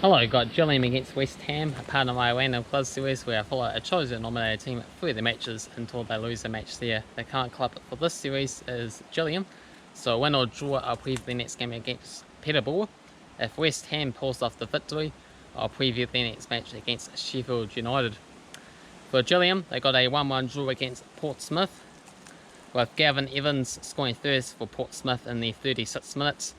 Hello, got Gillingham against West Ham, a part of my random club series where I follow a chosen nominated team through the matches until they lose a match there. The current club for this series is Gillingham, so win or draw, I'll preview the next game against Peterborough. If West Ham pulls off the victory, I'll preview the next match against Sheffield United. For Gillingham, they got a 1-1 draw against Portsmouth, with Gavin Evans scoring first for Portsmouth in the 36th minutes.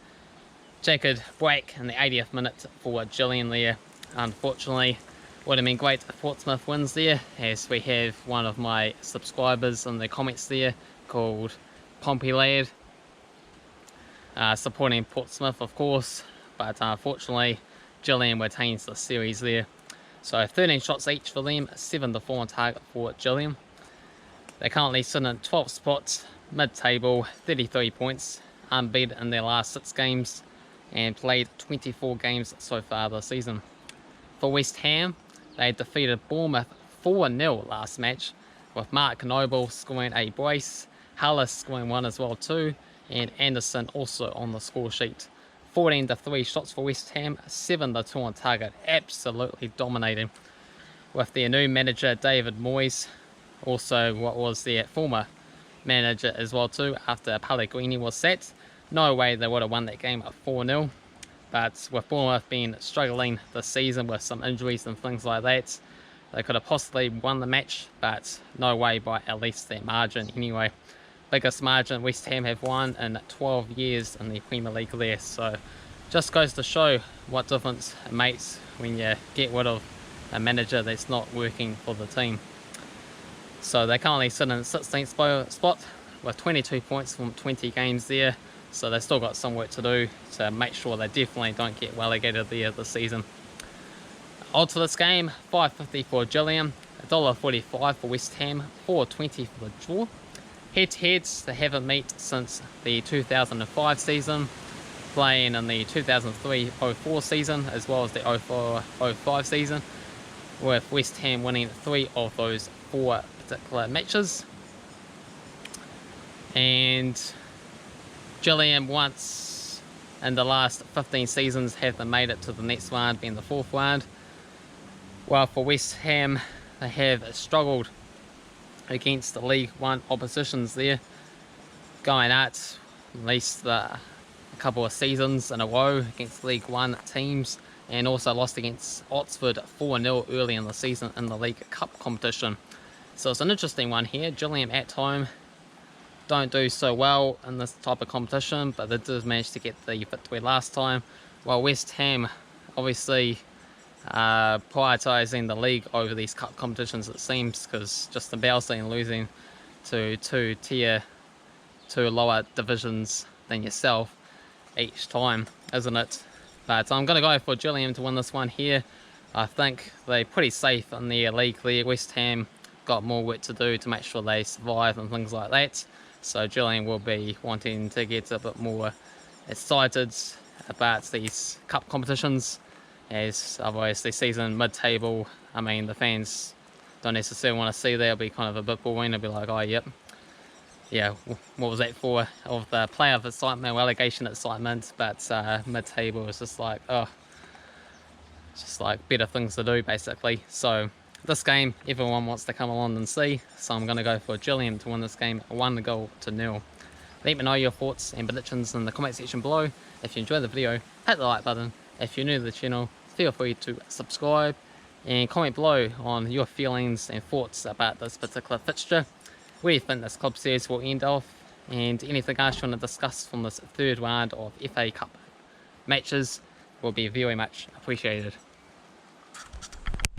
Jacob break in the 80th minute for Gillingham there. Unfortunately, would have been great if Portsmouth wins there, as we have one of my subscribers in the comments there called Pompey Lad supporting Portsmouth, of course, but unfortunately Gillingham retains the series there. So 13 shots each for them, 7 to 4 on target for Gillingham. They currently sit in 12th spots, mid-table, 33 points, unbeaten in their last 6 games, and played 24 games so far this season. For West Ham, they defeated Bournemouth 4-0 last match, with Mark Noble scoring a brace, Hallis scoring one as well too, and Anderson also on the score sheet. 14 to 3 shots for West Ham, 7 to 2 on target, absolutely dominating. With their new manager David Moyes, also what was their former manager as well too, after Pellegrini was sacked. No way they would have won that game at 4-0, but with Bournemouth being struggling this season with some injuries and things like that, they could have possibly won the match, but no way by at least that margin anyway. Biggest margin West Ham have won in 12 years in the Premier League there, so just goes to show what difference it makes when you get rid of a manager that's not working for the team. So they currently sit in 16th spot with 22 points from 20 games there. So they've still got some work to do to make sure they definitely don't get relegated there this season. Odds for this game, $5.50 for Gillingham, $1.45 for West Ham, $4.20 for the draw. Head-to-heads, they haven't met since the 2005 season, playing in the 2003-04 season as well as the 04-05 season, with West Ham winning 3 of those 4 particular matches. And Gillingham once in the last 15 seasons have they made it to the next round, being the 4th round. While for West Ham, they have struggled against the League One oppositions there, going out at least a couple of seasons in a row against League One teams, and also lost against Oxford 4-0 early in the season in the League Cup competition. So it's an interesting one here. Gillingham at home don't do so well in this type of competition, but they did manage to get the victory last time, while West Ham obviously prioritising the league over these cup competitions, it seems, because just embarrassing losing to 2 lower divisions than yourself each time, isn't it? But I'm going to go for Gillingham to win this one here. I think they're pretty safe in their league there. West Ham got more work to do to make sure they survive and things like that. So Gillingham will be wanting to get a bit more excited about these cup competitions, as otherwise the season mid-table, I mean, the fans don't necessarily want to see that. It'll be kind of a bit boring. They'll be like, oh yep, yeah, what was that for? Of the playoff excitement, relegation excitement, but mid-table is just like, oh, it's just like better things to do basically. So this game, everyone wants to come along and see, so I'm going to go for Gillingham to win this game 1-0. Let me know your thoughts and predictions in the comment section below. If you enjoyed the video, hit the like button. If you're new to the channel, feel free to subscribe and comment below on your feelings and thoughts about this particular fixture. Where do you think this club series will end off, and anything else you want to discuss from this 3rd round of FA Cup matches will be very much appreciated.